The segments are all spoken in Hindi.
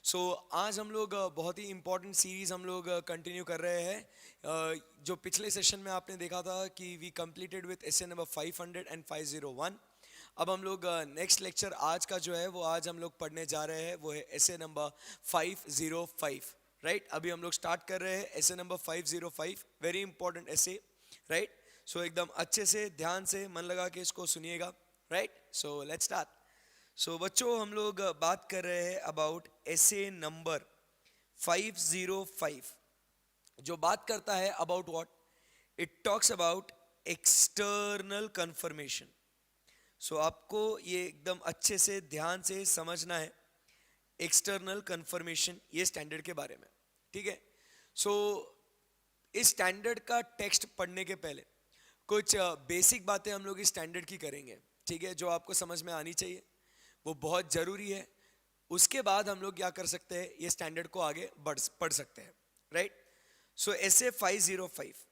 आज हम लोग बहुत ही इम्पोर्टेंट सीरीज हम लोग कंटिन्यू कर रहे हैं। जो पिछले सेशन में आपने देखा था कि we completed with essay number 500 and 501। अब हम लोग नेक्स्ट लेक्चर आज का जो है वो आज हम लोग पढ़ने जा रहे हैं, वो है एसे नंबर 505। राइट, अभी हम लोग स्टार्ट कर रहे हैं एसे नंबर 505। वेरी इंपॉर्टेंट एसे, राइट। सो एकदम अच्छे से ध्यान से मन लगा के इसको सुनिएगा। Right, so let's start. बच्चों, हम लोग बात कर रहे हैं अबाउट एसे नंबर 505, जो बात करता है about what, it talks about external confirmation. आपको ये एकदम अच्छे से ध्यान से समझना है एक्सटर्नल कंफर्मेशन, ये स्टैंडर्ड के बारे में। ठीक है। सो इस स्टैंडर्ड का टेक्स्ट पढ़ने के पहले कुछ बेसिक बातें हम लोग इस स्टैंडर्ड की करेंगे, ठीक है, जो आपको समझ में आनी चाहिए, वो बहुत ज़रूरी है। उसके बाद हम लोग क्या कर सकते हैं, ये स्टैंडर्ड को आगे पढ़ सकते हैं। राइट। एसे 505,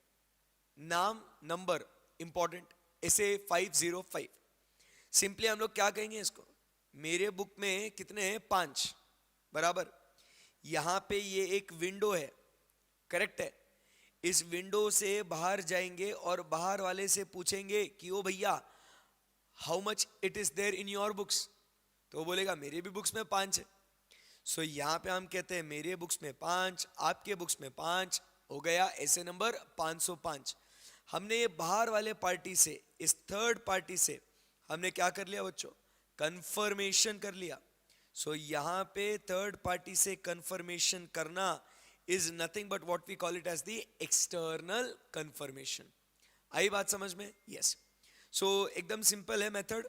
नाम नंबर इंपॉर्टेंट, एसे 505। सिंपली हम लोग क्या कहेंगे इसको, मेरे बुक में कितने हैं, 5 बराबर। यहाँ पे ये एक विंडो है, करेक्ट है। इस विंडो से बाहर जाएंगे और बाहर वाले से पूछेंगे कि ओ भैया, how much it is there in your books, तो वो बोलेगा मेरे भी बुक्स में 5 है। यहाँ पे हम कहते हैं मेरे बुक्स में 5, आपके बुक्स में 5, हो गया ऐसे नंबर 505। हमने ये बाहर वाले पार्टी से, इस थर्ड पार्टी से हमने क्या कर लिया बच्चों, कंफर्मेशन कर लिया। यहाँ पे थर्ड पार्टी से कंफर्मेशन करना is nothing but what we call it as the external confirmation. आई बात समझ में? यस। एकदम सिंपल है मेथड।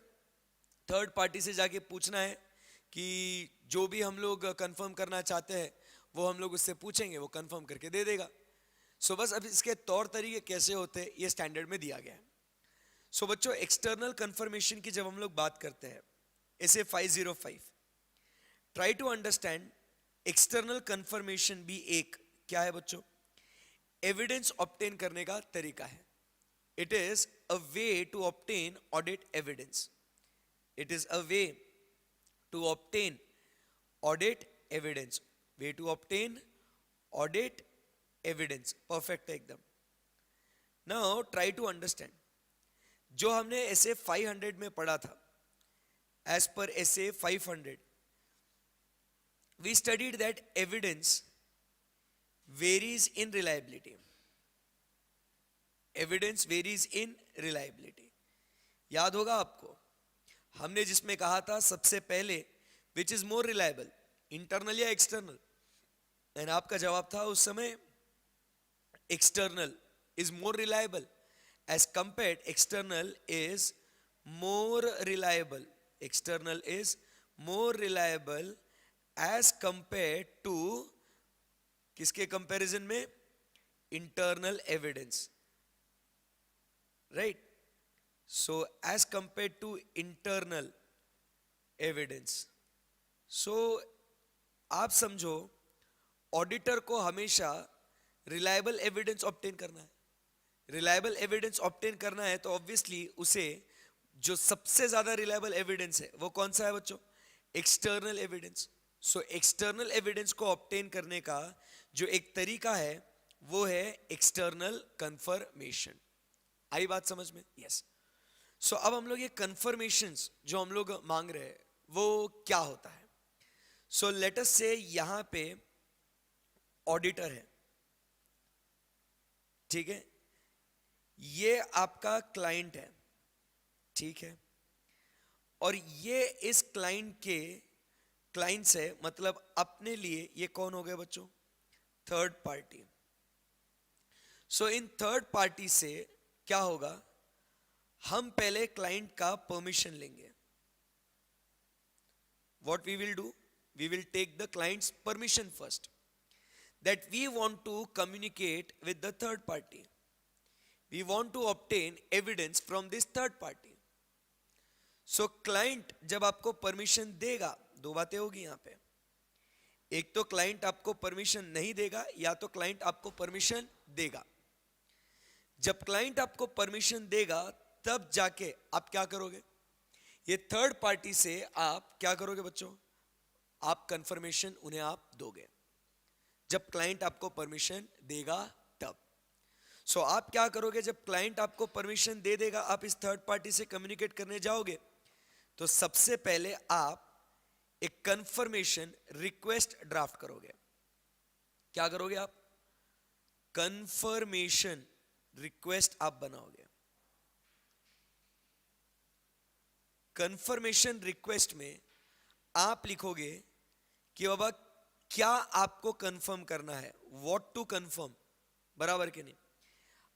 थर्ड पार्टी से जाके पूछना है कि जो भी हम लोग कंफर्म करना चाहते हैं वो हम लोग उससे पूछेंगे, वो कंफर्म करके दे देगा। बस अब इसके तौर तरीके कैसे होते हैं ये स्टैंडर्ड में दिया गया है। बच्चों, एक्सटर्नल कंफर्मेशन की जब हम लोग बात करते हैं, ऐसे 505, try to understand external confirmation भी एक क्या है बच्चों, एविडेंस ऑब्टेन करने का तरीका है। It is a way to obtain audit evidence. It is a way to obtain audit evidence. Way to obtain audit evidence. Perfect है एकदम। Now try to understand. जो हमने ऐसे 500 में पढ़ा था, as per essay 500, we studied that evidence varies in reliability. Evidence varies in reliability. याद होगा आपको, हमने जिसमें कहा था सबसे पहले which is more reliable, internal या एक्सटर्नल, एंड आपका जवाब था उस समय external is more reliable as compared, external is more reliable, external is more reliable as compared to किसके कंपैरिजन में, internal evidence. Right. as compared to internal evidence. आप समझो, ऑडिटर को हमेशा रिलायबल एविडेंस ऑब्टेन करना है। रिलायबल एविडेंस ऑब्टेन करना है तो ऑब्वियसली उसे जो सबसे ज्यादा रिलायबल एविडेंस है वो कौन सा है बच्चों, एक्सटर्नल एविडेंस। एक्सटर्नल एविडेंस को ऑब्टेन करने का जो एक तरीका है वो है एक्सटर्नल कंफर्मेशन। आई बात समझ में? यस। अब हम लोग ये कंफर्मेशंस जो हम लोग मांग रहे हैं वो क्या होता है। लेट अस से यहां पे ऑडिटर है, ठीक है, ये आपका क्लाइंट है, ठीक है, और ये इस क्लाइंट से मतलब अपने लिए ये कौन हो गया बच्चों, third party. In third party से क्या होगा, हम पहले क्लाइंट का परमिशन लेंगे। What we will do, we will take the client's permission first, that we want to communicate with the third party. We want to obtain evidence from this third party. Client जब आपको परमिशन देगा, दो बातें होगी यहां पे, एक तो क्लाइंट आपको परमिशन नहीं देगा या तो क्लाइंट आपको परमिशन देगा। जब क्लाइंट आपको परमिशन देगा तब जाके आप क्या करोगे, ये थर्ड पार्टी से आप क्या करोगे बच्चों, आप कंफर्मेशन उन्हें आप दोगे, जब क्लाइंट आपको परमिशन देगा तब। सो आप क्या करोगे, जब क्लाइंट आपको परमिशन दे देगा, आप इस थर्ड पार्टी से कम्युनिकेट करने जाओगे, तो सबसे पहले आप एक कंफर्मेशन रिक्वेस्ट ड्राफ्ट करोगे। क्या करोगे आप? कंफर्मेशन रिक्वेस्ट आप बनाओगे। कंफर्मेशन रिक्वेस्ट में आप लिखोगे कि बाबा क्या आपको कंफर्म करना है, व्हाट टू कंफर्म, बराबर के नहीं।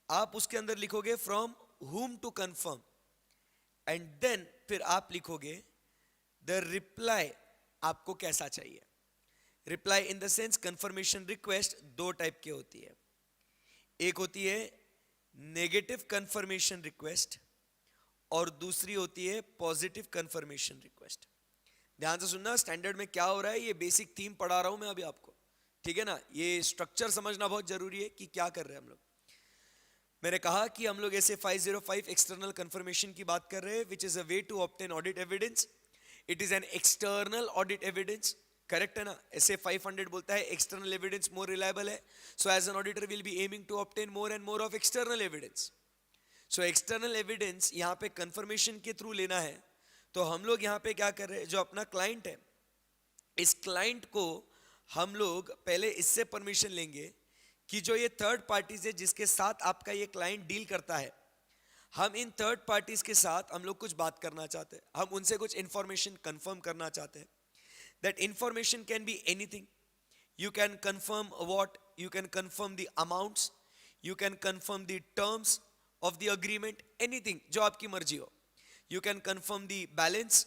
आप उसके अंदर लिखोगे from whom to confirm, and then फिर आप लिखोगे द रिप्लाई आपको कैसा चाहिए। Reply in the sense confirmation request दो टाइप की होती है, एक होती है नेगेटिव कंफर्मेशन रिक्वेस्ट और दूसरी होती है पॉजिटिव कंफर्मेशन रिक्वेस्ट। ध्यान से सुनना, स्टैंडर्ड में क्या हो रहा है, ये बेसिक थीम पढ़ा रहा हूं मैं अभी आपको, ठीक है ना। ये स्ट्रक्चर समझना बहुत जरूरी है कि क्या कर रहे हैं हम लोग। मैंने कहा कि हम लोग ऐसे 505 एक्सटर्नल कंफर्मेशन की बात कर रहे हैं, which is a way to obtain audit evidence. It is an external audit evidence, correct है ना। ऐसे 500 बोलता है एक्सटर्नल एविडेंस मोर रिलायबल है, so as an auditor will be aiming to obtain more and more of external evidence. So external evidence यहाँ पे कंफर्मेशन के थ्रू लेना है, तो हम लोग यहाँ पे क्या कर रहे हैं, जो अपना क्लाइंट है, इस क्लाइंट को हम लोग पहले इससे परमिशन लेंगे कि जो ये थर्ड पार्टीज है जिसके साथ आपका ये क्लाइंट डील करता है, हम इन थर्ड पार्टीज के साथ हम लोग कुछ बात करना चाहते हैं, हम उनसे कुछ इंफॉर्मेशन कंफर्म करना चाहते हैं। That information can be anything, you can confirm what, you can confirm the amounts, you can confirm the terms of the agreement, anything जो आपकी मर्जी हो। You can confirm the balance,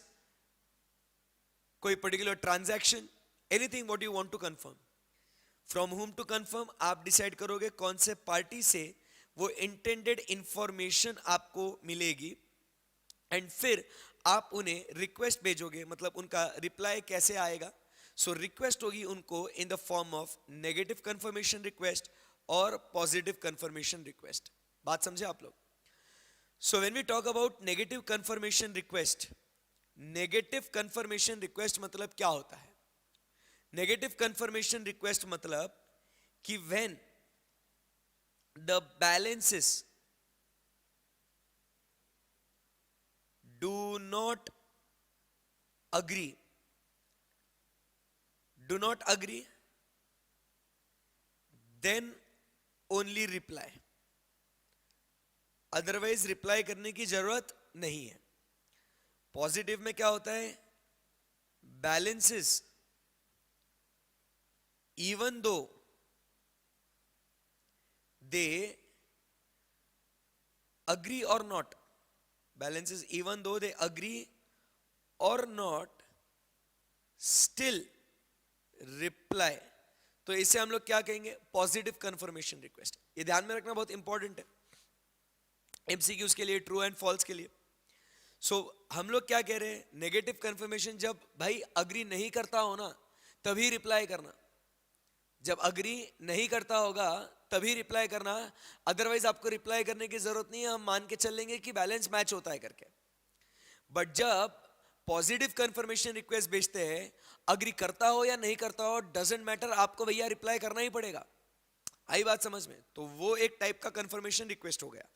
कोई particular transaction, anything what you want to confirm. From whom to confirm आप डिसाइड करोगे कौन से पार्टी से वो इंटेंडेड इंफॉर्मेशन आपको मिलेगी, एंड फिर आप उन्हें रिक्वेस्ट भेजोगे, मतलब उनका रिप्लाई कैसे आएगा। सो रिक्वेस्ट होगी उनको in the form of negative confirmation request और पॉजिटिव कंफर्मेशन रिक्वेस्ट। बात समझे आप लोग? So when we talk about negative confirmation request, negative confirmation request मतलब क्या होता है? नेगेटिव कंफर्मेशन रिक्वेस्ट मतलब कि when the balances do not agree, then only reply, otherwise reply करने की जरूरत नहीं है। पॉजिटिव में क्या होता है, balances even though they agree or not, balances even though they agree or not, still reply, तो इसे हम लोग क्या कहेंगे, पॉजिटिव कंफर्मेशन रिक्वेस्ट। ये ध्यान में रखना बहुत इंपॉर्टेंट है एमसीक्यूज के लिए, ट्रू एंड फॉल्स के लिए। सो हम लोग क्या कह रहे हैं, नेगेटिव कंफर्मेशन जब भाई अग्री नहीं करता हो ना तभी रिप्लाई करना, जब अग्री नहीं करता होगा तभी रिप्लाई करना, अदरवाइज आपको रिप्लाई करने की जरूरत नहीं है, हम मान के चल लेंगे कि बैलेंस मैच होता है करके। बट जब पॉजिटिव कंफर्मेशन रिक्वेस्ट भेजते हैं, अग्री करता हो या नहीं करता हो डजेंट मैटर, आपको भैया रिप्लाई करना ही पड़ेगा। आई बात समझ में? तो वो एक टाइप का कंफर्मेशन रिक्वेस्ट हो गया।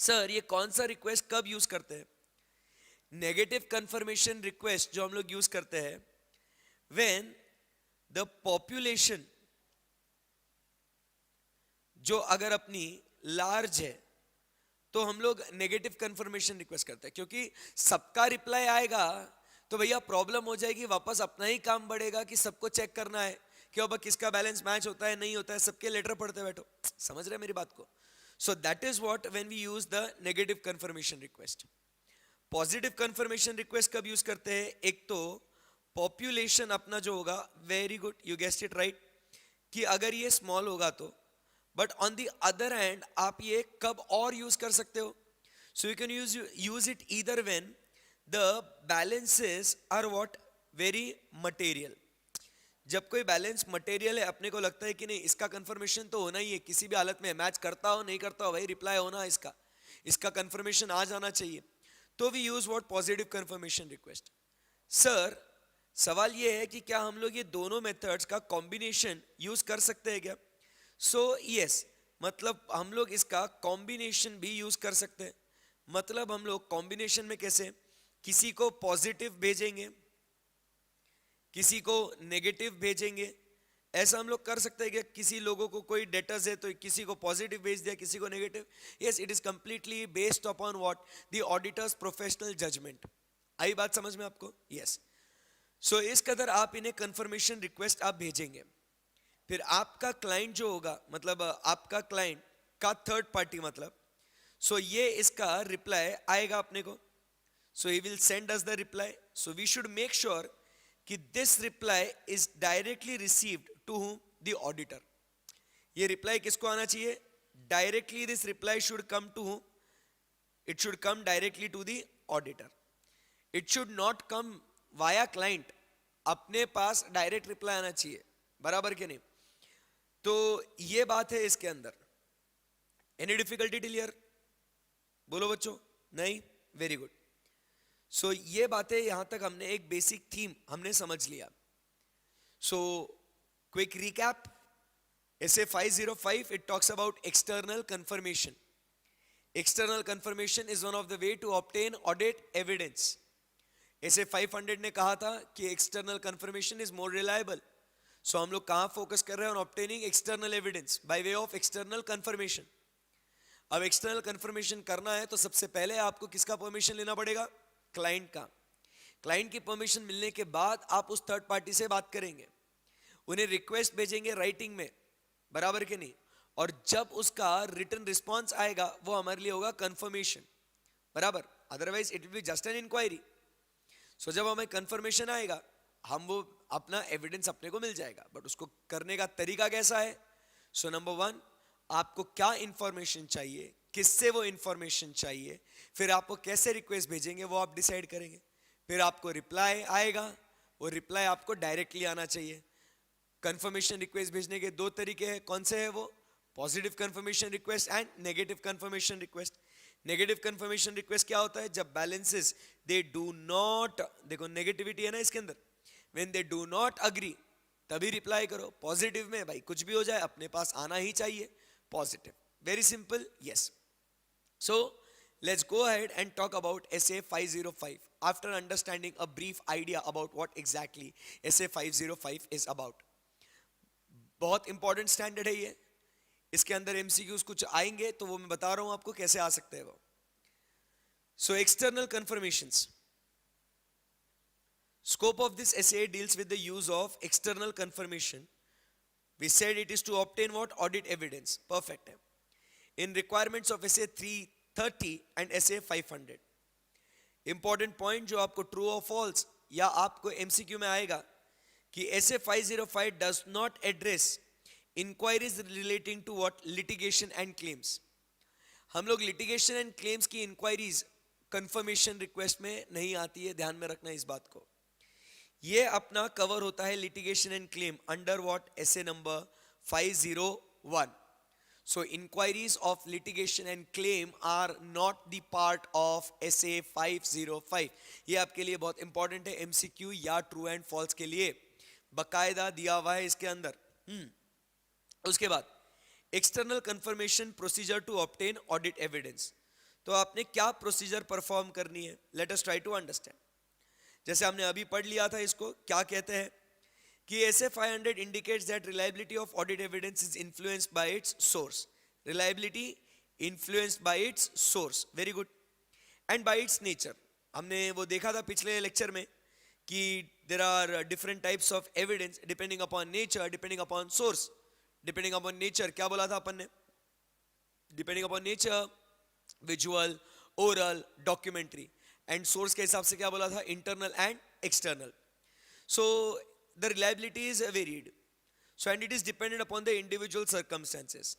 सर ये कौन सा रिक्वेस्ट कब यूज करते हैं? नेगेटिव कंफर्मेशन रिक्वेस्ट जो हम लोग यूज करते हैं व्हेन द पॉपुलेशन, जो अगर अपनी लार्ज है तो हम लोग नेगेटिव कंफर्मेशन रिक्वेस्ट करते हैं, क्योंकि सबका रिप्लाई आएगा तो भैया प्रॉब्लम हो जाएगी, वापस अपना ही काम बढ़ेगा कि सबको चेक करना है कि अब किसका बैलेंस मैच होता है नहीं होता है, सबके लेटर पढ़ते बैठो। समझ रहे मेरी बात को? So that is what when we use the negative confirmation request. Positive confirmation request कब यूज करते हैं? एक तो पॉपुलेशन अपना जो होगा, very good, you guessed it right, कि अगर ये स्मॉल होगा तो, but on the other hand आप ये कब और यूज कर सकते हो? So you can use it either when the balances are what, very material. जब कोई बैलेंस मटेरियल है, अपने को लगता है कि नहीं इसका कंफर्मेशन तो होना ही है किसी भी हालत में, मैच करता हो नहीं करता हो भाई रिप्लाई होना है, इसका कंफर्मेशन आ जाना चाहिए, तो we use what, positive confirmation request. Sir सवाल ये है कि क्या हम लोग ये दोनों मेथड्स का कॉम्बिनेशन यूज कर सकते हैं क्या? सो यस, मतलब हम लोग इसका कॉम्बिनेशन भी यूज कर सकते हैं। मतलब हम लोग कॉम्बिनेशन में कैसे, किसी को पॉजिटिव भेजेंगे, किसी को नेगेटिव भेजेंगे, ऐसा हम लोग कर सकते हैं कि किसी लोगों को कोई डेटर्स है तो किसी को पॉजिटिव भेज दिया, किसी को negative. Yes, it is completely based upon what, the auditors professional judgement. आई बात समझ में आपको? यस। सो इस कदर आप इन्हें कंफर्मेशन रिक्वेस्ट आप भेजेंगे, फिर आपका क्लाइंट जो होगा, मतलब आपका क्लाइंट का थर्ड पार्टी, मतलब सो ये इसका रिप्लाई आएगा अपने को। So he will send us the reply. So we should make sure कि this reply is directly received to whom, the auditor. ये रिप्लाई किसको आना चाहिए? Directly this reply should come to whom, it should come directly to the auditor. It should not come via client, अपने पास डायरेक्ट रिप्लाई आना चाहिए, बराबर के नहीं? तो ये बात है इसके अंदर। Any difficulty till here? बोलो बच्चों, नहीं? Very good. सो ये बातें यहां तक हमने एक बेसिक थीम हमने समझ लिया। So quick recap, SA 505 it talks about external confirmation. External confirmation is one of the way to obtain audit evidence. SA 500 ने कहा था कि external confirmation is more reliable. So हम लोग कहाँ फोकस कर रहे हैं? on obtaining external evidence by way of external confirmation. अब external confirmation करना है तो सबसे पहले आपको किसका परमिशन लेना पड़ेगा? क्लाइंट का। क्लाइंट की परमिशन मिलने के बाद आप उस थर्ड पार्टी से बात करेंगे, उन्हें रिक्वेस्ट भेजेंगे राइटिंग में, बराबर के नहीं? और जब उसका रिटर्न रिस्पॉन्स आएगा वो हमारे लिए होगा कंफर्मेशन, बराबर? Otherwise it will be just an inquiry. So जब हमें कंफर्मेशन आएगा, हम वो अपना एविडेंस अपने को मिल जाएगा, बट उसको करने का तरीका कैसा है? सो नंबर वन, आपको क्या इंफॉर्मेशन चाहिए, किससे वो इंफॉर्मेशन चाहिए, फिर आपको कैसे रिक्वेस्ट भेजेंगे वो आप डिसाइड करेंगे। फिर आपको रिप्लाई आएगा, वो रिप्लाई आपको डायरेक्टली आना चाहिए। कंफर्मेशन रिक्वेस्ट भेजने के दो तरीके हैं, कौन से हैं वो? Positive confirmation request and negative confirmation request. Negative confirmation request क्या होता है? जब बैलेंसेस दे डू नॉट, देखो नेगेटिविटी है ना इसके अंदर, when they do not agree तभी रिप्लाई करो। पॉजिटिव में भाई कुछ भी हो जाए अपने पास आना ही चाहिए, positive. Very simple, yes. So let's go ahead and talk about SA 505 after understanding a brief idea about what exactly SA 505 is about. बहुत इंपॉर्टेंट स्टैंडर्ड है ये, इसके अंदर MCQs कुछ आएंगे तो वो मैं बता रहा हूं आपको कैसे आ सकते हैं वो। So external confirmations. Scope of this SA deals with the use of external confirmation. We said it is to obtain what? Audit evidence. Perfect है। In requirements of SA 330 and SA 500. Important point जो आपको true or false या आपको MCQ में आएगा कि SA 505 does not address inquiries relating to what? Litigation and claims. हम लोग litigation and claims की inquiries confirmation request में नहीं आती है, ध्यान में रखना इस बात को। ये अपना कवर होता है litigation and claim under what? SA number 501. So inquiries of litigation and claim are not the part of SA 505. ये आपके लिए बहुत इंपॉर्टेंट है, MCQ या ट्रू एंड फॉल्स के लिए बकायदा दिया हुआ है इसके अंदर। उसके बाद external confirmation procedure to obtain audit evidence. तो आपने क्या प्रोसीजर परफॉर्म करनी है? Let us try to understand. जैसे हमने अभी पढ़ लिया था, इसको क्या कहते हैं कि SA 500 indicates that reliability of audit evidence is influenced by its source. Reliability influenced by its source. Very good. And by its nature. हमने वो देखा था पिछले लेक्चर में कि there are different types of evidence depending upon nature, depending upon source. Depending upon nature क्या बोला था अपन ने? Depending upon nature, visual, oral, documentary. And source के हिसाब से क्या बोला था? Internal and external. So the reliability is varied. So and it is dependent upon the individual circumstances.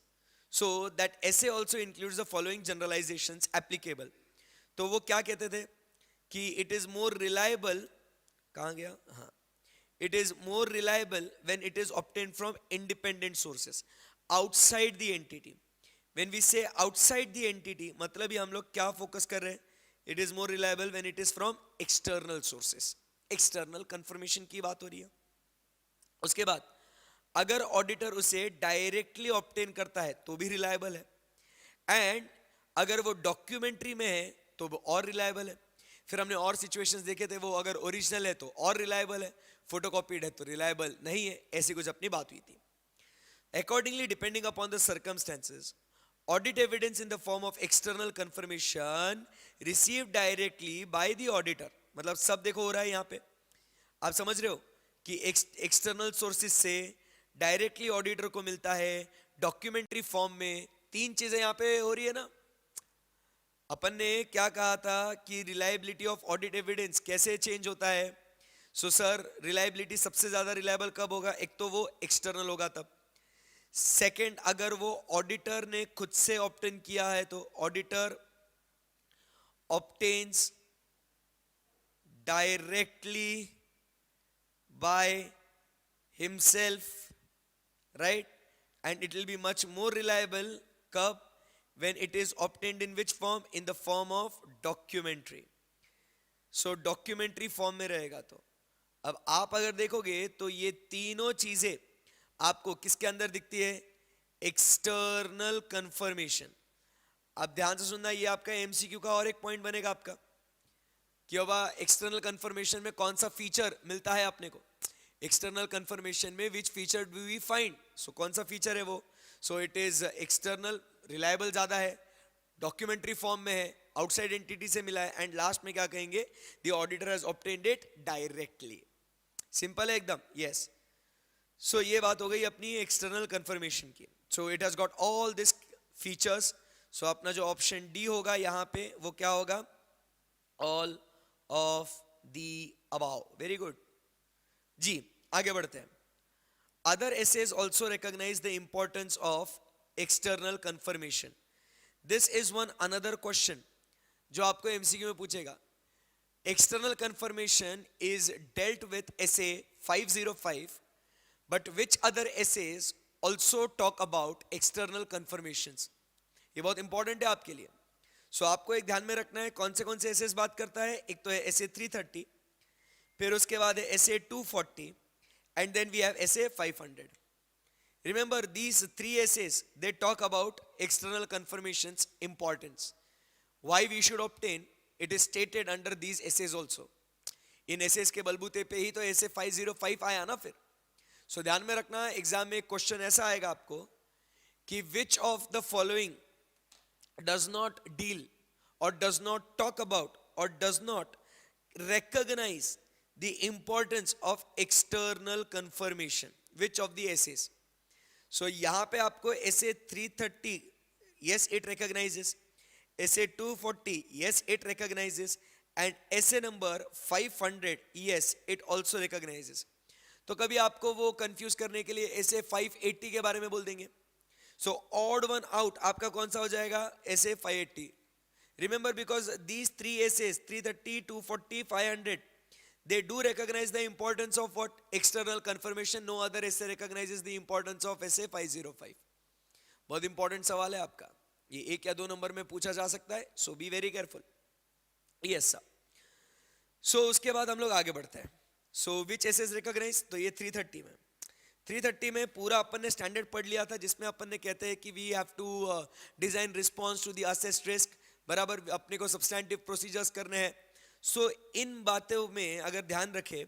So that SA also includes the following generalizations applicable. तो वो क्या कहते थे कि it is more reliable, कहाँ गया? हाँ, it is more reliable when it is obtained from independent sources outside the entity. When we say outside the entity, मतलब ये हम लोग क्या फोकस कर रहे हैं? It is more reliable when it is from external sources. External confirmation की बात हो रही है। उसके बाद अगर ऑडिटर उसे डायरेक्टली ऑब्टेन करता है तो भी रिलायबल है, एंड अगर वो डॉक्यूमेंट्री में है तो वो और रिलायबल है। फिर हमने और सिचुएशंस देखे थे, वो अगर ओरिजिनल है तो और रिलायबल है, फोटोकॉपीड है तो रिलायबल नहीं है, ऐसी कुछ अपनी बात हुई थी। Accordingly, depending upon the circumstances, audit evidence in the form of external confirmation received directly by the auditor, मतलब सब देखो हो रहा है यहाँ पे, आप समझ रहे हो कि एक्सटर्नल सोर्सेज से डायरेक्टली ऑडिटर को मिलता है डॉक्यूमेंट्री फॉर्म में। तीन चीजें यहाँ पे हो रही है ना। अपन ने क्या कहा था कि रिलायबिलिटी ऑफ ऑडिट एविडेंस कैसे चेंज होता है। सो सर, रिलायबिलिटी सबसे ज्यादा रिलायबल कब होगा? एक तो वो एक्सटर्नल होगा तब। सेकंड, अगर वो ऑडिटर ने खुद से ऑब्टेन किया है तो auditor obtains directly by himself, right, and it will be much more reliable कब? when it is obtained in which form? In the form of documentary. so documentary form में रहेगा। तो अब आप अगर देखोगे तो ये तीनों चीजें आपको किसके अंदर दिखती है? External confirmation. अब ध्यान से सुनना, ये आपका एमसीक्यू का और एक पॉइंट बनेगा आपका कि अब एक्सटर्नल कंफर्मेशन में कौन सा फीचर मिलता है अपने को। एक्सटर्नल कंफर्मेशन में which feature do we find? So कौन सा फीचर है वो? So it is external, reliable ज्यादा है, डॉक्यूमेंट्री फॉर्म में है, आउटसाइड एंटिटी से मिला है, एंड लास्ट में क्या कहेंगे? The auditor has obtained it directly. Simple है एकदम, यस। सो ये बात हो गई अपनी एक्सटर्नल कंफर्मेशन की। So it has got all this features. So अपना जो ऑप्शन डी होगा यहाँ पे वो क्या होगा? All of the above. Very good जी, आगे बढ़ते हैं। Other SAs also recognise the importance of external confirmation. This is one another question जो आपको एमसीक्यू में पूछेगा। External confirmation is dealt with SA 505, but which other SAs also talk about external confirmations? ये बहुत इंपॉर्टेंट है आपके लिए। सो आपको एक ध्यान में रखना है कौन से एसेज बात करता है। एक तो है एसे 330, फिर उसके बाद है एसे 240, and then we have essay 500. Remember these three essays, they talk about external confirmations importance. Why we should obtain, it is stated under these essays also. In essays के बलबूते पे ही तो essay 505 आया ना फिर। So ध्यान में रखना, एग्जाम में क्वेश्चन ऐसा आएगा आपको कि which of the following does not deal or does not talk about or does not recognize the importance of external confirmation? Which of the essays? So यहाँ पे आपको essay 330, yes it recognizes, essay 240, yes it recognizes, and essay number 500, yes it also recognizes. तो कभी आपको वो कंफ्यूज करने के लिए essay 580 के बारे में बोल देंगे। So odd one out आपका कौन सा हो जाएगा? essay 580. Remember, because these three essays 330, 240, 500, they do recognize the importance of what? External confirmation. No other essay recognizes the importance of essay 505. बहुत इंपॉर्टेंट सवाल है आपका, ये 1 या 2 नंबर में पूछा जा सकता है। So be very careful. Yes sir. So उसके बाद हम लोग आगे बढ़ते हैं। So which SAs recognise? तो ये 330 में पूरा अपन ने स्टैंडर्ड पढ़ लिया था, जिसमें अपन ने कहते हैं कि we have to design response to the assessed risk. बराबर, अपने को सब्सटैंटिव प्रोसीजर्स करने हैं। सो इन बातों में अगर ध्यान रखें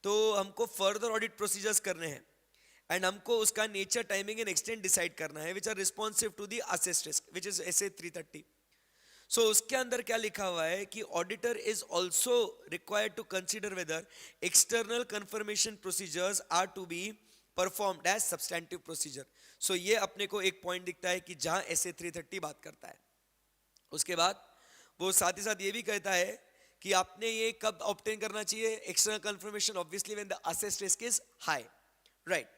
तो हमको फर्दर ऑडिट प्रोसीजर्स करने हैं, एंड हमको उसका nature, timing and extent decide करना है, which are responsive to the assessed risk, which is SA 330। So उसके अंदर क्या लिखा हुआ है कि auditor is also required to consider whether external confirmation procedures are to be performed as substantive procedure. So ये अपने को एक पॉइंट दिखता है कि जहां एसे 330 बात करता है। उसके बाद वो साथ ही साथ ये भी कहता है कि आपने ये कब ऑब्टेन करना चाहिए external confirmation? Obviously when the assessed risk is high, right.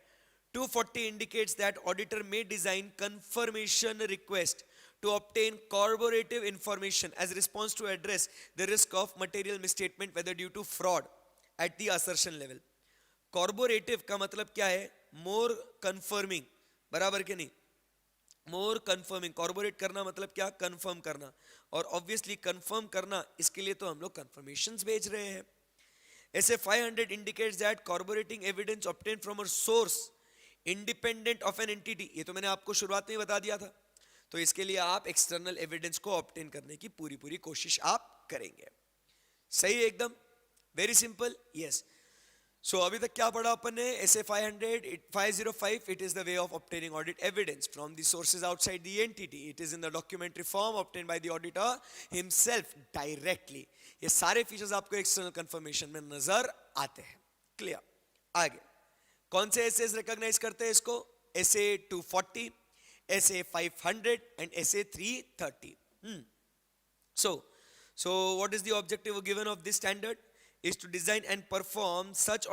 240 indicates that auditor may design confirmation request to obtain corroborative information as response to address the risk of material misstatement whether due to fraud at the assertion level. Corroborative का मतलब क्या है? More confirming, बराबर के नहीं? मोर कंफर्मिंग, कॉर्पोरेट करना मतलब क्या? कंफर्म करना। और ऑब्वियसली कंफर्म करना, इसके लिए तो हम लोग कंफर्मेशंस भेज रहे हैं। SA 500 indicates that corroborating evidence obtained from a source independent of an entity, ये तो मैंने आपको शुरुआत में ही बता दिया था, तो इसके लिए आप एक्सटर्नल एविडेंस को ऑब्टेन करने की पूरी कोशिश आप करेंगे. सही है एकदम, वेरी सिंपल. यस. सो अभी तक क्या पढ़ा अपन ने? SA 505, it is the way of obtaining audit evidence from the sources outside the entity. It is in the documentary form obtained by the auditor himself directly. ये सारे फीचर्स आपको एक्सटर्नल कंफर्मेशन में नजर आते हैं. क्लियर. आगे कौन से एसेस रिकॉग्नाइज करते हैं इसको? SA 240, SA 500 and SA 330. So what is the objective given of this standard? Is to design and perform such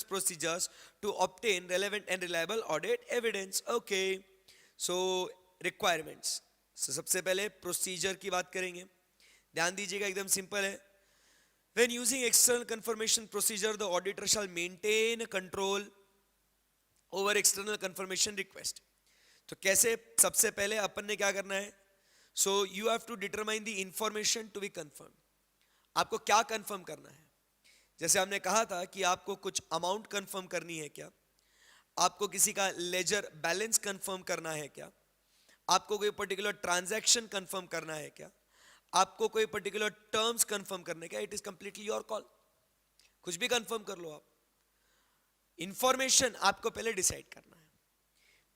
procedures to obtain relevant and reliable audit evidence. Okay. So requirements. So सबसे पहले प्रोसीजर की बात करेंगे. ध्यान दीजिएगा, एकदम सिंपल है. When using external confirmation procedure, the auditor shall maintain control over external confirmation request. तो कैसे? सबसे पहले अपन ने क्या करना है? So you have to determine the information to be confirmed. आपको क्या कंफर्म करना है? जैसे हमने कहा था कि आपको कुछ अमाउंट कंफर्म करनी है क्या, आपको किसी का लेजर बैलेंस कंफर्म करना है क्या, आपको कोई पर्टिकुलर ट्रांजैक्शन कंफर्म करना है क्या, आपको कोई पर्टिकुलर टर्म्स कंफर्म करने का. It is completely your call. कुछ भी कंफर्म कर लो आप. इंफॉर्मेशन आपको पहले डिसाइड करना है,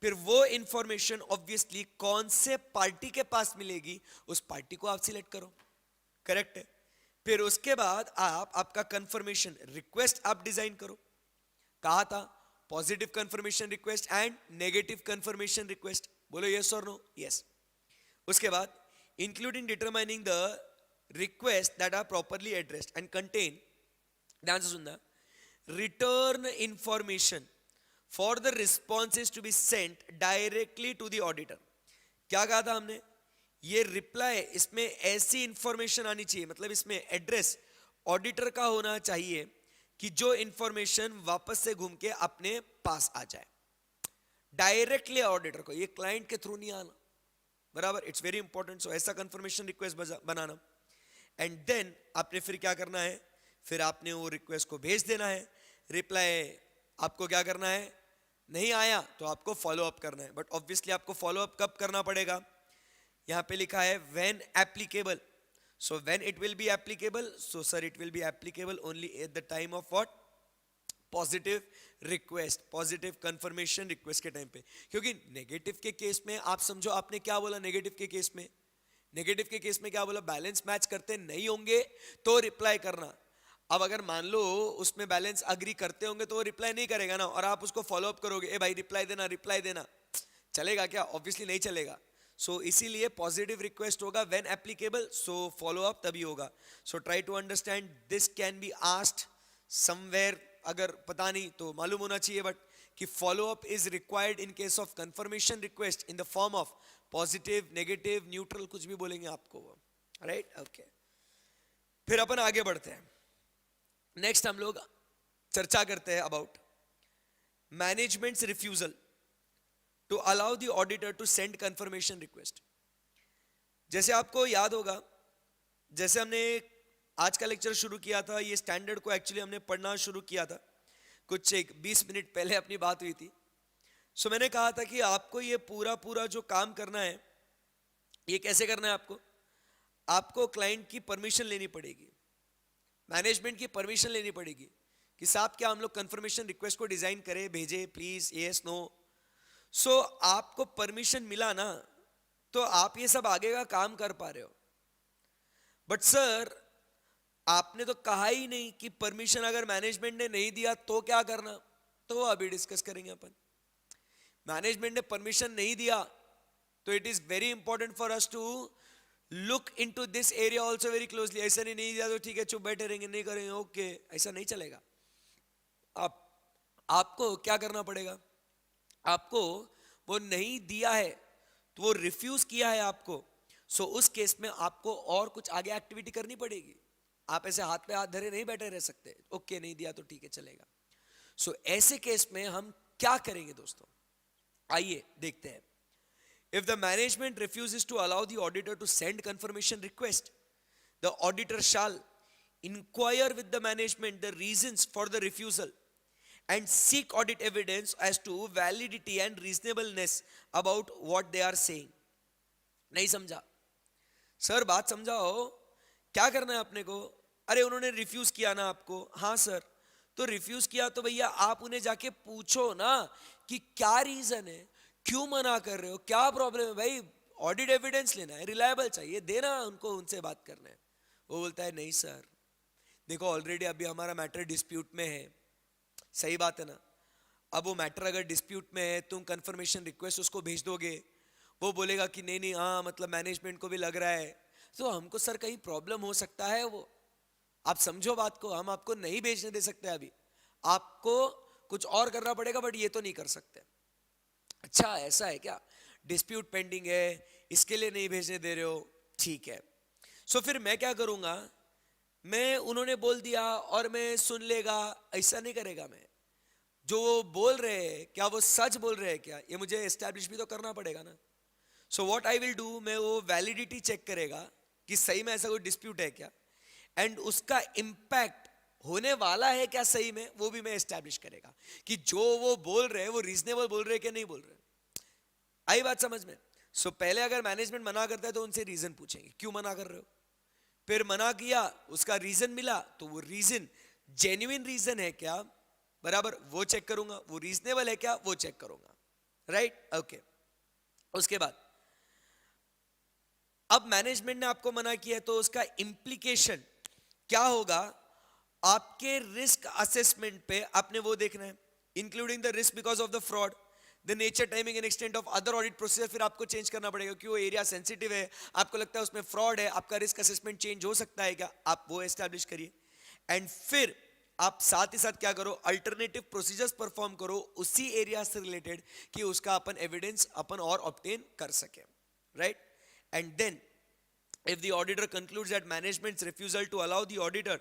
फिर वो इंफॉर्मेशन ऑब्वियसली कौन से पार्टी के पास मिलेगी, उस पार्टी को आप सिलेक्ट करो. करेक्ट है. फिर उसके बाद आप आपका कंफर्मेशन रिक्वेस्ट आप डिजाइन करो. कहा था positive confirmation request and negative confirmation request. बोलो यस और नो? यस. उसके बाद including determining the request that are properly addressed and contain, ध्यान से सुनना, return information for the responses to be sent directly to the auditor. क्या कहा था हमने? ये रिप्लाई, इसमें ऐसी इंफॉर्मेशन आनी चाहिए, मतलब इसमें एड्रेस ऑडिटर का होना चाहिए कि जो इंफॉर्मेशन वापस से घूम के अपने पास आ जाए डायरेक्टली ऑडिटर को, ये क्लाइंट के थ्रू नहीं आना. बराबर. It's very important. सो ऐसा कंफर्मेशन रिक्वेस्ट बनाना. एंड देन आपने फिर क्या करना है? फिर आपने वो रिक्वेस्ट को भेज देना है. रिप्लाई आपको क्या करना है? नहीं आया तो आपको फॉलो अप करना है. बट ऑब्वियसली आपको फॉलो अप कब करना पड़ेगा? यहां पे लिखा है when applicable. So when it will be applicable? So sir, it will be applicable only at the time of what? Positive request, positive confirmation request के टाइम पे. क्योंकि नेगेटिव के केस में आप समझो, आपने क्या बोला नेगेटिव के केस में? नेगेटिव के केस में क्या बोला? बैलेंस मैच करते नहीं होंगे तो रिप्लाई करना. अब अगर मान लो उसमें बैलेंस अग्री करते होंगे तो वो रिप्लाई नहीं करेगा ना, और आप उसको फॉलो अप करोगे, ए भाई रिप्लाई देना, चलेगा क्या? ऑब्वियसली नहीं चलेगा. सो इसीलिए पॉजिटिव रिक्वेस्ट होगा when applicable, so follow up तभी होगा. So try to understand. This can be asked somewhere, अगर पता नहीं तो मालूम होना चाहिए, बट कि follow up is required in case of confirmation request in the form of positive, negative, neutral, कुछ भी बोलेंगे आपको वो. राइट. ओके. फिर अपन आगे बढ़ते हैं. नेक्स्ट हम लोग चर्चा करते हैं about managements refusal to allow the auditor to send confirmation request. जैसे आपको याद होगा, जैसे हमने आज का लेक्चर शुरू किया था, ये स्टैंडर्ड को एक्चुअली हमने पढ़ना शुरू किया था कुछ 20 मिनट पहले अपनी बात हुई थी. सो मैंने कहा था कि आपको ये पूरा जो काम करना है, ये कैसे करना है? आपको क्लाइंट की परमिशन लेनी पड़ेगी, मैनेजमेंट की परमिशन लेनी पड़ेगी कि साहब क्या हम लोग कंफर्मेशन रिक्वेस्ट को डिजाइन करें, भेजे, प्लीज, यस, नो. सो आपको परमिशन मिला ना, तो आप ये सब आगे का काम कर पा रहे हो. बट सर आपने तो कहा ही नहीं कि परमिशन अगर मैनेजमेंट ने नहीं दिया तो क्या करना, तो अभी डिस्कस करेंगे अपन. मैनेजमेंट ने परमिशन नहीं दिया तो it is very important for us to look into this area also very closely. ऐसा नहीं दिया तो ठीक है चुप बैठे रहेंगे, नहीं करेंगे, ओके, ऐसा नहीं चलेगा. आपको क्या करना पड़ेगा? आपको वो नहीं दिया है तो वो रिफ्यूज किया है आपको, सो उस केस में आपको और कुछ आगे एक्टिविटी करनी पड़ेगी. आप ऐसे हाथ पे हाथ धरे नहीं बैठे रह सकते. ओके नहीं दिया तो ठीक है चलेगा. सो ऐसे केस में हम क्या करेंगे दोस्तों? आइए देखते हैं. If the management refuses to allow the auditor to send confirmation request, the auditor shall inquire with the management the reasons for the refusal and seek audit evidence as to validity and reasonableness about what they are saying. नहीं समझा सर, बात समझाओ, क्या करना है अपने को? अरे उन्होंने रिफ्यूज किया ना आपको? हाँ सर। तो रिफ्यूज किया तो भैया आप उन्हें जाके पूछो ना कि क्या रीजन है, क्यों मना कर रहे हो, क्या प्रॉब्लम है भाई? ऑडिट एविडेंस लेना है, रिलायबल चाहिए, देना उनको, उनसे बात करना है। वो बोलता है नहीं सर, देखो ऑलरेडी अभी हमारा मैटर डिस्प्यूट में है। सही बात है ना? अब वो मैटर अगर डिस्प्यूट में है, तुम कंफर्मेशन रिक्वेस्ट उसको भेज दोगे, वो बोलेगा कि नहीं नहीं, हाँ मतलब मैनेजमेंट को भी लग रहा है, तो हमको सर कहीं प्रॉब्लम हो सकता है। वो आप समझो बात को, हम आपको नहीं भेजने दे सकते, अभी आपको कुछ और करना पड़ेगा, बट ये तो नहीं कर सकते। अच्छा ऐसा है क्या? डिस्प्यूट पेंडिंग है, इसके लिए नहीं भेजने दे रहे हो, ठीक है। सो फिर मैं क्या करूंगा? मैं उन्होंने बोल दिया और मैं सुन लेगा, ऐसा नहीं करेगा। मैं जो वो बोल रहे हैं क्या वो सच बोल रहे हैं क्या, ये मुझे एस्टैब्लिश भी तो करना पड़ेगा ना। So what I will do, मैं वो वैलिडिटी चेक करेगा कि सही में ऐसा कोई डिस्प्यूट है क्या, एंड उसका इंपैक्ट होने वाला है क्या सही में, वो भी मैं एस्टैब्लिश करेगा कि जो वो बोल रहे हैं वो रीजनेबल बोल रहे हैं क्या नहीं बोल रहे। आई बात समझ में? सो पहले अगर मैनेजमेंट मना करता है तो उनसे रीजन पूछेंगे, क्यों मना कर रहे हो? फिर मना किया, उसका रीजन मिला, तो वो रीजन जेन्युइन रीजन है क्या, बराबर वो चेक करूंगा, वो रीजनेबल है क्या वो चेक करूंगा, राइट? ओके। उसके बाद अब मैनेजमेंट ने आपको मना किया तो उसका इंप्लीकेशन क्या होगा आपके रिस्क असेसमेंट पे, आपने वो देखना है, including the risk because of the fraud, the nature, timing and extent of other audit procedure. फिर आपको चेंज करना पड़ेगा कि वो एरिया सेंसिटिव है, आपको लगता है उसमें फ्रॉड है, आपका रिस्क असेसमेंट चेंज हो सकता है क्या, आप वो एस्टैब्लिश करिए। एंड फिर आप साथ ही साथ क्या करो, अल्टरनेटिव प्रोसीजर्स परफॉर्म करो उसी एरिया से रिलेटेड कि उसका अपन एविडेंस अपन और ऑब्टेन कर सके, right? And then if the auditor concludes that management's refusal to allow the auditor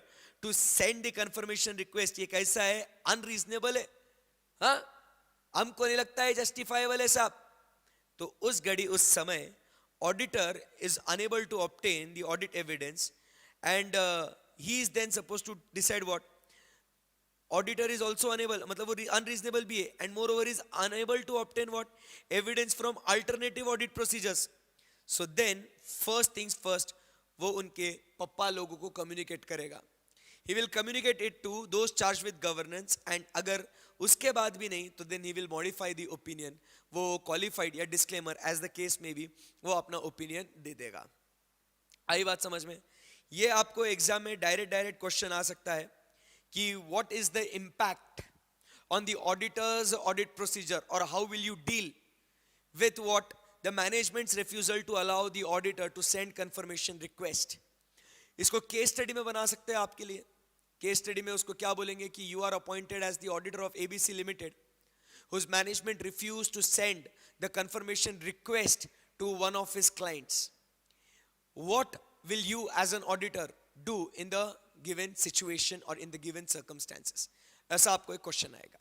to send the confirmation request ये कैसा है, unreasonable है, हाँ हमको नहीं लगता है justifiable है साहब, तो उस घड़ी उस समय auditor is unable to obtain the audit evidence and he is then supposed to decide what auditor is also unable, मतलब वो unreasonable भी है, and moreover is unable to obtain what evidence from alternative audit procedures. So then first things first, वो उनके पप्पा लोगों को कम्युनिकेट करेगा, he will communicate it to those charged with governance, and अगर उसके बाद भी नहीं तो then he will modify the opinion, वो qualified या disclaimer as the case may be, वो अपना opinion दे देगा। आई बात समझ में? ये आपको एग्जाम में डायरेक्ट क्वेश्चन आ सकता है कि what is the impact on the auditor's audit procedure, or how will you deal with what the management's refusal to allow the auditor to send confirmation request। इसको केस स्टडी में बना सकते हैं आपके लिए। केस स्टडी में उसको क्या बोलेंगे कि you are appointed as the auditor of ABC Limited whose management refused to send the confirmation request to one of his clients. What will you as an auditor do in the given situation or in the given circumstances? ऐसा आपको एक क्वेश्चन आएगा।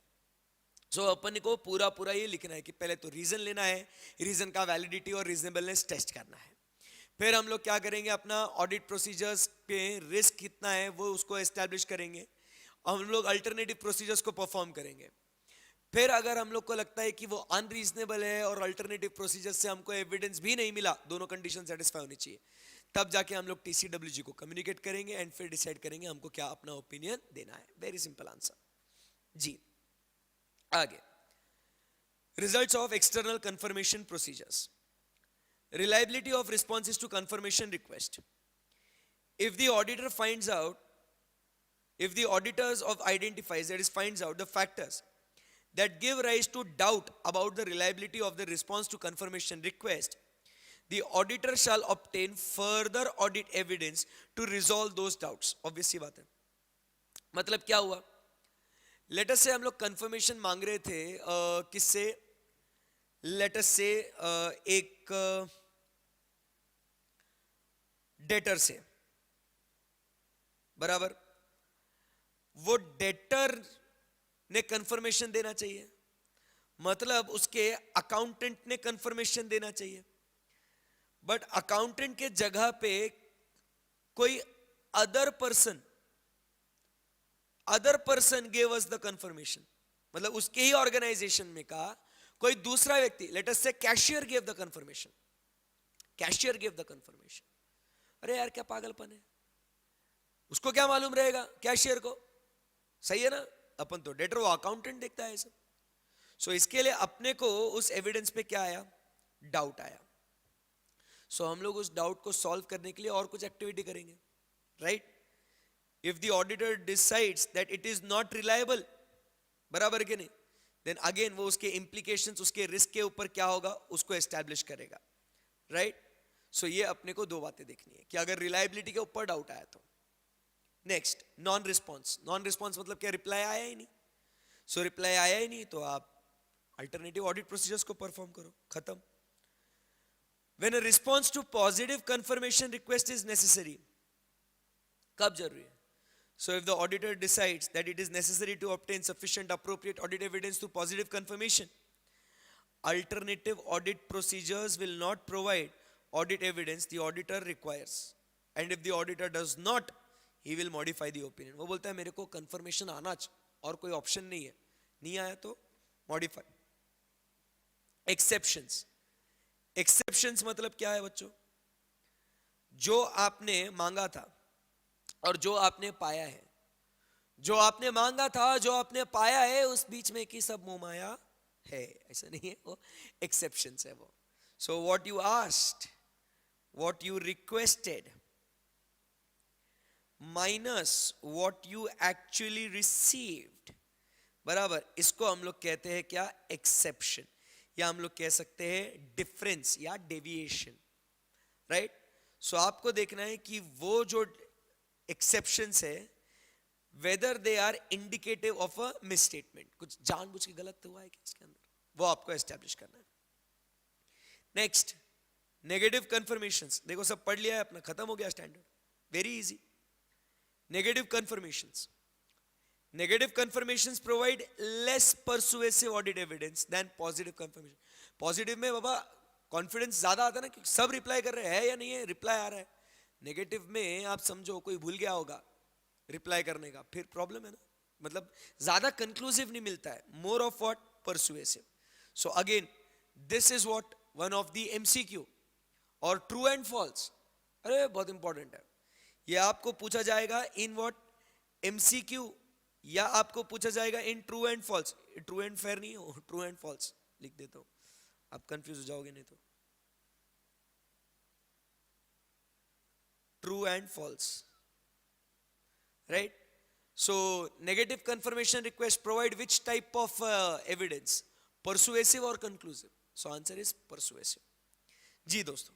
सो अपन को पूरा ये लिखना है कि पहले तो रीजन लेना है, रीजन का वैलिडिटी और रीजनेबलनेस टेस्ट करना है। फिर हम लोग क्या करेंगे, अपना ऑडिट प्रोसीजर्स पे रिस्क कितना है वो उसको एस्टैब्लिश करेंगे, हम लोग अल्टरनेटिव प्रोसीजर्स को परफॉर्म करेंगे। फिर अगर हम लोग को लगता है कि वो अनरीजनेबल है और अल्टरनेटिव प्रोसीजर से हमको एविडेंस भी नहीं मिला, दोनों कंडीशन सेटिस्फाई होनी चाहिए, तब जाके हम लोग TCWG को कम्युनिकेट करेंगे एंड फिर डिसाइड करेंगे हमको क्या अपना ओपिनियन देना है। वेरी सिंपल आंसर जी। आगे, results of external confirmation procedures, reliability of responses to confirmation request. If the auditor finds out, if the auditors of identifies, that is finds out the factors that give rise to doubt about the reliability of the response to confirmation request, the auditor shall obtain further audit evidence to resolve those doubts. Obviously बात है, मतलब क्या हुआ, लेट अस से हम लोग कंफर्मेशन मांग रहे थे किससे, लेट अस से एक डेटर से, बराबर, वो डेटर ने कंफर्मेशन देना चाहिए, मतलब उसके अकाउंटेंट ने कंफर्मेशन देना चाहिए, बट अकाउंटेंट के जगह पे कोई other person other person gave us the confirmation, मतलब उसके ही ऑर्गेनाइजेशन में का कोई दूसरा व्यक्ति, लेट अस से cashier gave the confirmation, cashier gave the confirmation. अरे यार क्या पागलपन है, उसको क्या मालूम रहेगा कैशियर को, सही है ना, अपन तो डेटर, वो अकाउंटेंट देखता है सब। सो इसके लिए अपने को उस एविडेंस पे क्या आया, डाउट आया। सो हम लोग उस डाउट को सॉल्व करने के लिए और कुछ एक्टिविटी करेंगे, right. If the auditor decides that it is not reliable, बराबर के नहीं, देन अगेन वो उसके इंप्लीकेशंस, उसके रिस्क के ऊपर क्या होगा उसको एस्टैब्लिश करेगा, राइट। सो ये अपने को दो बातें देखनी है कि अगर रिलायबिलिटी के ऊपर डाउट आया तो। Next, non response. Non response मतलब क्या, रिप्लाई आया ही नहीं। सो रिप्लाई आया ही नहीं तो आप अल्टरनेटिव ऑडिट प्रोसीजर्स को परफॉर्म करो, खत्म। When a response to positive confirmation request is necessary, कब जरूरी है? So if the auditor decides that it is necessary to obtain sufficient appropriate audit evidence to positive confirmation, alternative audit procedures will not provide audit evidence the auditor requires, and if the auditor does not, he will modify the opinion. वो बोलता है मेरे को confirmation आना चाहिए और कोई option नहीं है, नहीं आया तो modify. Exceptions. Exceptions मतलब क्या है बच्चों? जो आपने मांगा था और जो आपने पाया है, जो आपने मांगा था, जो आपने पाया है, उस बीच में की सब मोहमाया है, ऐसा नहीं है, वो एक्सेप्शंस है वो। So what you asked, what you requested minus what you actually received, बराबर, इसको हम लोग कहते हैं क्या, एक्सेप्शन, या हम लोग कह सकते हैं डिफरेंस या डेविएशन, राइट। सो आपको देखना है कि वो जो एक्सेप्शंस है whether they are indicative of a misstatement, कुछ जानबूझ के गलत हुआ है कि इसके अंदर, वो आपको एस्टैब्लिश करना है। Next, negative confirmations. देखो सब पढ़ लिया है अपना, खत्म हो गया standard, very easy. Negative confirmations, negative confirmations provide less persuasive audit evidence than positive confirmation. Positive में बाबा कॉन्फिडेंस ज्यादा आता है ना कि सब रिप्लाई कर रहे हैं या नहीं है, रिप्लाई आ रहा है। नेगेटिव में आप समझो कोई भूल गया होगा रिप्लाई करने का, फिर प्रॉब्लम है ना, मतलब ज्यादा कंक्लूसिव नहीं मिलता है, more of what, persuasive. So again this is what one of the MCQ और ट्रू एंड फॉल्स। अरे बहुत इंपॉर्टेंट है, ये आपको पूछा जाएगा इन व्हाट, एमसीक्यू, या आपको पूछा जाएगा in true and false. True and fair नहीं हो, ट्रू एंड फॉल्स लिख देता हूं, आप कंफ्यूज हो जाओगे नहीं तो। True and false, right? So negative confirmation request provide which type of evidence, persuasive or conclusive? So answer is persuasive. जी दोस्तों,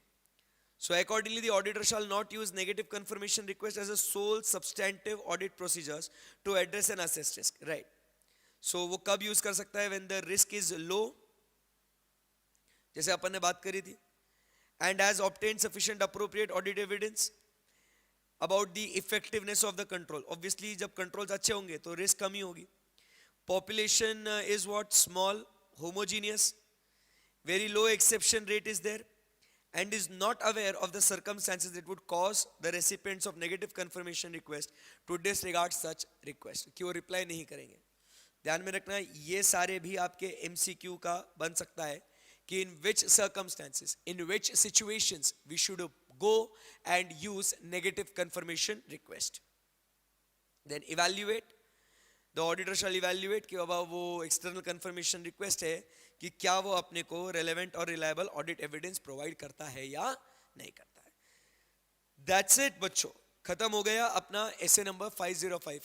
so accordingly the auditor shall not use negative confirmation request as a sole substantive audit procedures to address and assess risk, right? So वो कब use कर सकता है, when the risk is low, जैसे अपन ने बात करी थी, and has obtained sufficient appropriate audit evidence about the effectiveness of the control. Obviously जब controls अच्छे होंगे तो risk कम ही होगी। Population is what, small, homogeneous, very low exception rate is there, and is not aware of the circumstances that would cause the recipients of negative confirmation request to disregard such request, कि वो reply नहीं करेंगे। ध्यान में रखना, ये सारे भी आपके MCQ का बन सकता है कि in which circumstances, in which situations we should go and use negative confirmation request. Then evaluate, the auditor shall evaluate कि बाबा वो external confirmation request है कि क्या वो अपने को relevant और reliable audit evidence provide करता है या नहीं करता है। That's it बच्चों, खत्म हो गया अपना essay नंबर 505।